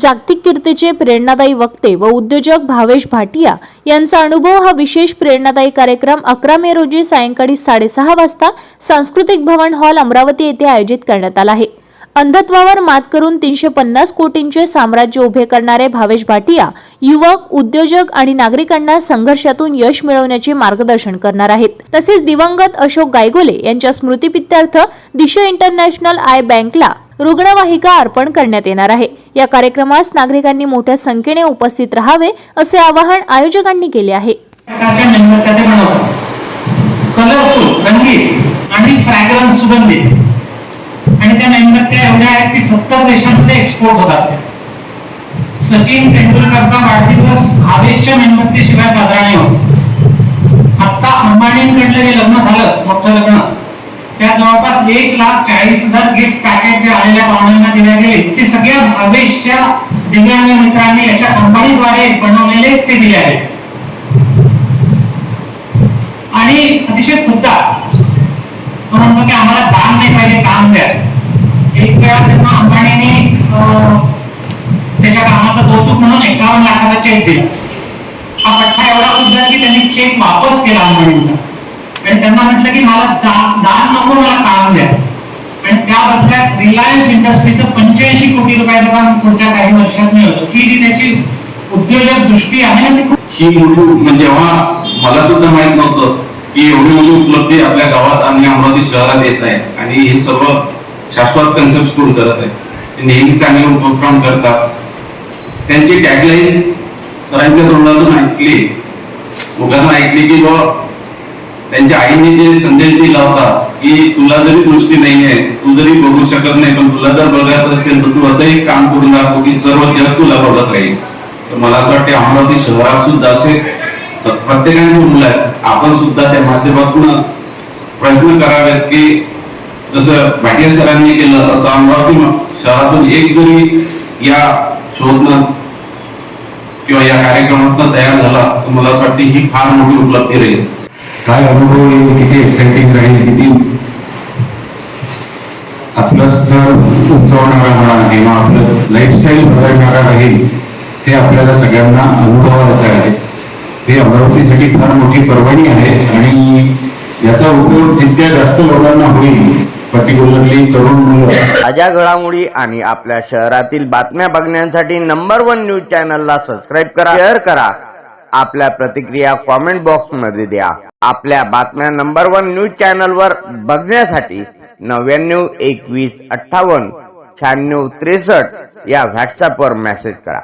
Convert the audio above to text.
जागतिक कीर्तीचे प्रेरणादायी वक्ते व उद्योजक भावेश भाटिया यांचा अनुभव हा विशेष प्रेरणादायी कार्यक्रम 11 मे रोजी सायंकाळी 6:30 वाजता सांस्कृतिक भवन हॉल अमरावती येथे आयोजित करण्यात आला आहे। अंधत्वावर मात करून 350 कोटींचे साम्राज्य उभे करणारे भावेश भाटिया युवक, उद्योजक आणि नागरिकांना संघर्षातून यश मिळवण्याचे मार्गदर्शन करणार आहेत। तसेच दिवंगत अशोक गायगोले यांच्या स्मृतिप्रीत्यर्थ दिशा इंटरनॅशनल आय बँकला रुग्णवाहिका अर्पण करण्यात येणार आहे। या कार्यक्रमास नागरिकांनी मोठ्या संख्येने उपस्थित राहावे असे आवाहन आयोजकांनी केले आहे। कलरफुल, रंगीत आणि फ्रॅग्रन्स सुगंधित आणि त्या मेणबत्त्या एवढ्या आहेत की 70 देशांमध्ये एक्सपोर्ट होतात। सचिन तेंडुलकरचा वाढदिवस भावेशच्या मेणबत्तीशिवाय साजरा नाही होत। आता अंबानींकडलं जे लग्न झालं, मोठं लग्न, त्या जवळपास 1,40,000 गिफ्ट पॅकेट जे आलेल्या पाहुण्यांना दिल्या गेले ते सगळ्या भावेशच्या दिव्यांग मित्रांनी याच्या कंपनीद्वारे बनवलेले ते दिले आहेत। आणि अतिशय खुद्दा तो म्हणतो की आम्हाला दान नाही पाहिजे, काम द्या। एक वेळा तेव्हा अंबानीने त्याच्या कामाचं कौतुक म्हणून 51 लाखाचा चेक दिला। हा पठ्ठा एवढा खुद्दा की त्यांनी चेक वापस केला अंबानींचा आणि त्यांना म्हटलं की मला दान नको, मला काम द्या। आणि त्या बदल्यात रिलायन्स इंडस्ट्रीचं 85 कोटी रुपयाचं काम पुढच्या काही वर्षात मिळतं। ही जी त्याची उद्योजक दृष्टी आहे ना, ही मोठी म्हणजे जेव्हा मला सुद्धा माहित नव्हतं की एवढी मोठी उपलब्धी आपल्या गावात आणि अमरावती शहरात येत आहे आणि हे सर्व शाश्वत कन्सेप्ट स्कूल करत आहे। ते नेहमी चांगले उपक्रम करतात। त्यांची टॅगलाईन सरांच्या तोंडातून ऐकली, मुलांना ऐकली की त्यांच्या आईने जे संदेश दिला होता की तुला जरी दृष्टी नाहीये, तू जरी बघू शकत नाही, पण तुला जर बघायचं असेल तर तू असं एक काम करून दाखव की सर्व जग तुला बघत राहील। तर मला असं वाटतं अमरावती शहरात सुद्धा असे प्रत्येकाची मुलं आहेत। आपण सुद्धा त्या माध्यमातून प्रयत्न करावेत की जसं भाटिया सरांनी केलं असं अमरावती शहरातून एक जरी या शोधनं किंवा या कार्यक्रमातून तयार झाला तर मला असं वाटतं ही फार मोठी उपलब्धी राहील। काय अनुभव येईल, किती एक्साइटिंग राहील, किती आपलं स्तर उंचवणारा म्हणा किंवा आपलं लाईफस्टाईल बदलणारा राहील हे आपल्याला सगळ्यांना अनुभवायचं आहे। हे अमरावतीसाठी फार मोठी पर्वणी आहे आणि याचा उपयोग जितक्या जास्त लोकांना होईल, पर्टिक्युलरली तरुण मुलं। ताज्या घडामोडी आणि आपल्या शहरातील बातम्या बघण्यासाठी नंबर 1 न्यूज चॅनलला सबस्क्राईब करा, शेअर करा, आपल्या प्रतिक्रिया कॉमेंट बॉक्स मध्ये द्या। आपल्या बातम्या नंबर 1 न्यूज चॅनलवर बघण्यासाठी 99 21 58 96 63 या व्हॉट्सअपवर मेसेज करा।